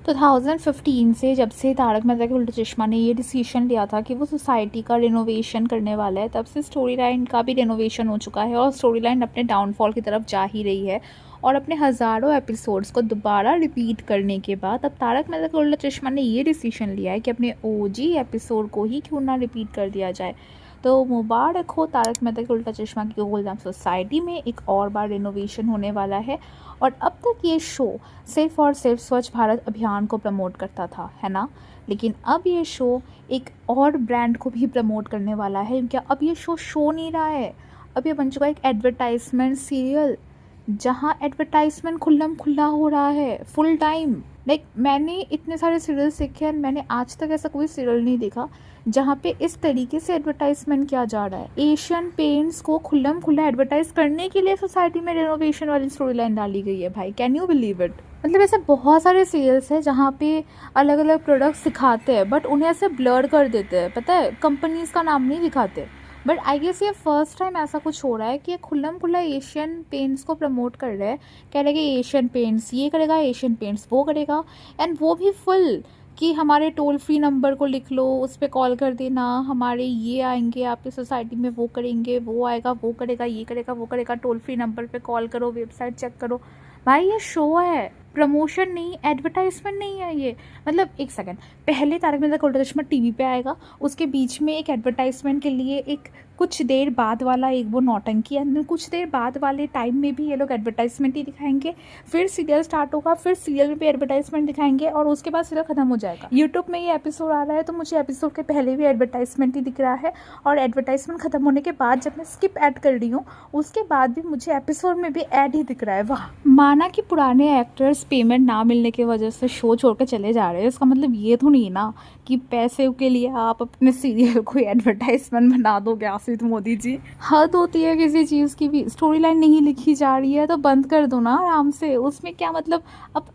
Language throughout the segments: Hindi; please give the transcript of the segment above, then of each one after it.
2015 से जब से तारक मेहता का उल्टा चश्मा ने ये डिसीजन लिया था कि वो सोसाइटी का रिनोवेशन करने वाला है, तब से स्टोरी लाइन का भी रिनोवेशन हो चुका है और स्टोरी लाइन अपने डाउनफॉल की तरफ जा ही रही है। और अपने हज़ारों एपिसोड्स को दोबारा रिपीट करने के बाद अब तारक मेहता का उल्टा चश्मा ने ये डिसीजन लिया है कि अपने ओजी एपिसोड को ही क्यों ना रिपीट कर दिया जाए। तो मुबारक हो तारक मेहता का उल्टा चश्मा की गोल्डन सोसाइटी में एक और बार रिनोवेशन होने वाला है। और अब तक ये शो सिर्फ और सिर्फ स्वच्छ भारत अभियान को प्रमोट करता था, है ना। लेकिन अब ये शो एक और ब्रांड को भी प्रमोट करने वाला है, क्योंकि अब ये शो नहीं रहा है, अब ये बन चुका है एक एडवर्टाइजमेंट सीरियल, जहाँ एडवर्टाइजमेंट खुल्लम खुल्ला हो रहा है फुल टाइम। लाइक मैंने इतने सारे सीरियल्स देखे हैं, मैंने आज तक ऐसा कोई सीरियल नहीं देखा जहाँ पे इस तरीके से एडवर्टाइजमेंट किया जा रहा है। एशियन पेंट्स को खुल्लम खुल्ला एडवर्टाइज करने के लिए सोसाइटी में रिनोवेशन वाली स्टोरी लाइन डाली गई है भाई, कैन यू बिलीव इट। मतलब ऐसे बहुत सारे सीरियल्स हैं जहाँ पे अलग अलग प्रोडक्ट्स दिखाते हैं बट उन्हें ऐसे ब्लर कर देते हैं, पता है, कंपनीज का नाम नहीं दिखाते। बट आई गेस ये फर्स्ट टाइम ऐसा कुछ हो रहा है कि खुल्लम खुल्ला एशियन पेंट्स को प्रमोट कर रहे हैं, कह रहे हैं कि एशियन पेंट्स ये करेगा, एशियन पेंट्स वो करेगा, एंड वो भी फुल कि हमारे टोल फ्री नंबर को लिख लो, उस पर कॉल कर देना, हमारे ये आएंगे आपकी सोसाइटी में, वो करेंगे, वो आएगा, वो करेगा, ये करेगा, वो करेगा, टोल फ्री नंबर पे कॉल करो, वेबसाइट चेक करो। भाई ये शो है, प्रमोशन नहीं, एडवर्टाइजमेंट नहीं है ये। मतलब एक सेकंड पहले तारक मेहता का उल्टा चश्मा टीवी पे आएगा, उसके बीच में एक एडवर्टाइजमेंट के लिए एक कुछ देर बाद वाला एक वो नौटंकी है, कुछ देर बाद वाले टाइम में भी ये लोग एडवर्टाइजमेंट ही दिखाएंगे, फिर सीरियल स्टार्ट होगा, फिर सीरियल में भी एडवर्टाइजमेंट दिखाएंगे और उसके बाद सीरियल खत्म हो जाएगा। यूट्यूब में ये एपिसोड आ रहा है तो मुझे एपिसोड के पहले भी एडवर्टाइजमेंट ही दिख रहा है, और एडवर्टाइजमेंट खत्म होने के बाद जब मैं स्किप ऐड कर रही हूँ उसके बाद भी मुझे एपिसोड में भी ऐड ही दिख रहा है। वाह, माना कि पुराने एक्टर्स पेमेंट ना मिलने की वजह से शो छोड़ के चले जा रहे हैं, इसका मतलब ये तो नहीं ना कि पैसे के लिए आप अपने सीरियल को एडवर्टाइजमेंट बना दोगे। आसिफ मोदी जी, हद होती है किसी चीज़ की भी। स्टोरी लाइन नहीं लिखी जा रही है तो बंद कर दो ना आराम से, उसमें क्या मतलब। अब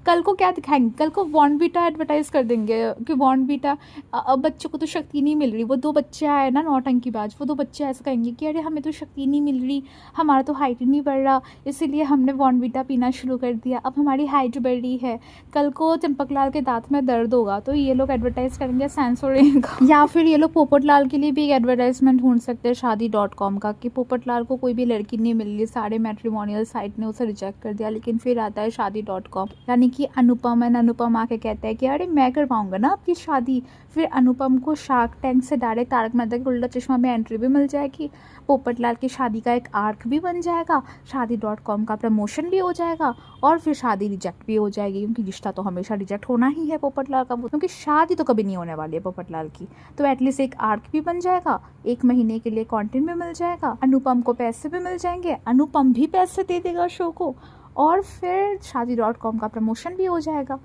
कल को क्या दिखाएंगे, कल को बॉर्नवीटा एडवर्टाइज कर देंगे कि बॉर्नवीटा, अब बच्चों को तो शक्ति नहीं मिल रही, वो दो बच्चे आए ना नौटंकीबाज, वो दो बच्चे ऐसा कहेंगे कि अरे हमें तो शक्ति नहीं मिल रही, हमारा तो हाइट ही नहीं बढ़ रहा, इसीलिए हमने बॉर्नवीटा पीना शुरू कर दिया, अब हमारी हाइट बढ़ रही है। कल को चंपकलाल के दांत में दर्द होगा तो ये लोग एडवर्टाइज करेंगे सेंसोरिन का। या फिर ये लोग पोपटलाल के लिए भी एक एडवर्टाइजमेंट ढूंढ सकते हैं शादी.com का, कि पोपटलाल को कोई भी लड़की नहीं मिल रही, सारे मैट्रिमोनियल साइट ने उसे रिजेक्ट कर दिया, लेकिन फिर आता है शादी.com, यानी कि अनुपम एंड अनुपम आके कहते हैं कि अरे मैं करवाऊंगा ना आपकी शादी। फिर अनुपम को शार्क टैंक से डायरेक्ट तारक मेहता के उल्टा चश्मा में एंट्री भी मिल जाएगी, पोपटलाल की शादी का एक आर्क भी बन जाएगा, शादी.com का प्रमोशन भी हो जाएगा, और फिर शादी रिजेक्ट भी हो जाएगी, क्योंकि रिश्ता तो हमेशा रिजेक्ट होना ही है पोपटलाल का, क्योंकि शादी तो कभी नहीं होने वाली है पोपटलाल की। तो एटलीस्ट एक आर्क भी बन जाएगा, एक महीने के लिए कंटेंट भी मिल जाएगा, अनुपम को पैसे भी मिल जाएंगे, अनुपम भी पैसे दे देगा शो को, और फिर शादी.com का प्रमोशन भी हो जाएगा।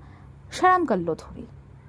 शर्म कर लो थोड़ी,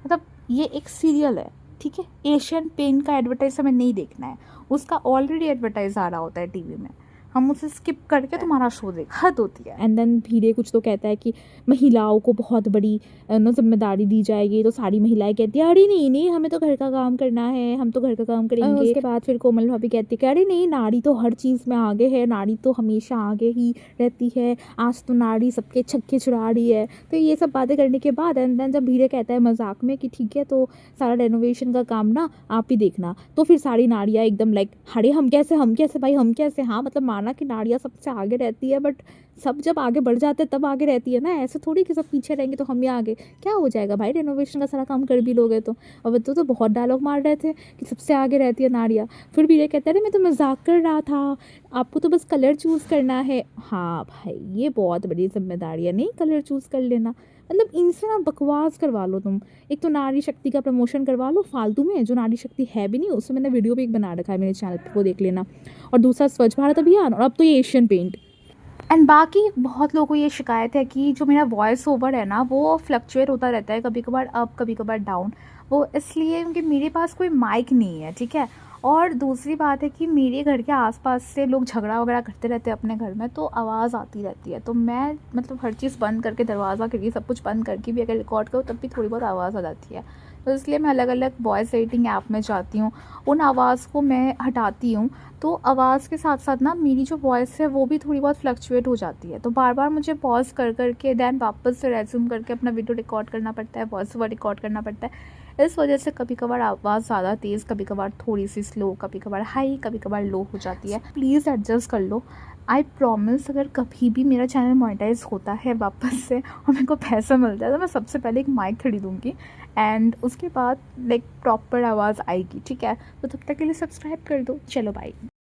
मतलब ये एक सीरियल है, ठीक है। एशियन पेंट का एडवर्टाइज हमें नहीं देखना है, उसका ऑलरेडी एडवर्टाइज आ रहा होता है टीवी में, हम उसे स्किप करके तुम्हारा शो देख, हद होती है। एंड देन भीड़े कुछ तो कहता है कि महिलाओं को बहुत बड़ी जिम्मेदारी दी जाएगी, तो सारी महिलाएं कहती है अरे नहीं नहीं हमें तो घर का काम करना है, हम तो घर का काम करेंगे। उसके बाद फिर कोमल भाभी कहती है कि अरे नहीं, नारी तो हर चीज़ में आगे है, नारी तो हमेशा आगे ही रहती है, आज तो नारी सबके छक्के छुड़ा रही है। तो ये सब बातें करने के बाद एंड देन जब भीड़े कहता है मजाक में कि ठीक है तो सारा रेनोवेशन का काम ना आप ही देखना, तो फिर सारी नारियाँ एकदम लाइक अरे हम कैसे भाई, हम कैसे। हाँ मतलब माना कि नारियाँ सबसे आगे रहती है, बट सब जब आगे बढ़ जाते हैं तब आगे रहती है ना, ऐसे थोड़ी कि सब पीछे रहेंगे तो हम ही आगे। क्या हो जाएगा भाई, रेनोवेशन का सारा काम कर भी लोगे तो। अब तो बहुत डायलॉग मार रहे थे कि सबसे आगे रहती है नारियाँ, फिर भी ये कहते हैं मैं तो मजाक कर रहा था, आपको तो बस कलर चूज़ करना है। हाँ भाई ये बहुत बड़ी जिम्मेदारी है, नहीं कलर चूज़ कर लेना, मतलब इनसे ना बकवास करवा लो तुम। एक तो नारी शक्ति का प्रमोशन करवा लो फालतू में, जो नारी शक्ति है भी नहीं, उससे मैंने वीडियो भी एक बना रखा है मेरे चैनल पर, वो देख लेना। और दूसरा स्वच्छ भारत अभियान, और अब तो ये एशियन पेंट। एंड बाकी बहुत लोगों को ये शिकायत है कि जो मेरा वॉइस ओवर है ना वो फ्लक्चुएट होता रहता है, कभी कभार अप कभी कभार डाउन। वो इसलिए क्योंकि मेरे पास कोई माइक नहीं है, ठीक है। और दूसरी बात है कि मेरे घर के आसपास से लोग झगड़ा वगड़ा करते रहते हैं अपने घर में, तो आवाज़ आती रहती है। तो मैं मतलब हर चीज़ बंद करके, दरवाज़ा खिड़की सब कुछ बंद करके भी अगर रिकॉर्ड करूँ तब भी थोड़ी बहुत आवाज़ आ जाती है। तो इसलिए मैं अलग अलग वॉइस एडिटिंग ऐप में जाती हूँ, उन आवाज़ को मैं हटाती हूँ। तो आवाज़ के साथ साथ ना मेरी जो वॉइस है वो भी थोड़ी बहुत फ्लक्चुएट हो जाती है, तो बार बार मुझे पॉज कर के देन वापस से रेज्यूम करके अपना वीडियो रिकॉर्ड करना पड़ता है, वॉइस ओवर रिकॉर्ड करना पड़ता है। इस वजह से कभी कभार आवाज़ ज़्यादा तेज़, कभी कभार थोड़ी सी स्लो, कभी कभार हाई, कभी कभार लो हो जाती है। प्लीज़ एडजस्ट कर लो। आई प्रॉमिस अगर कभी भी मेरा चैनल मोनेटाइज होता है वापस से और मेरे को पैसा मिलता है तो मैं सबसे पहले एक माइक खरीदूँगी एंड उसके बाद लाइक प्रॉपर आवाज़ आएगी, ठीक है। तो तब तक के लिए सब्सक्राइब कर दो। चलो बाय।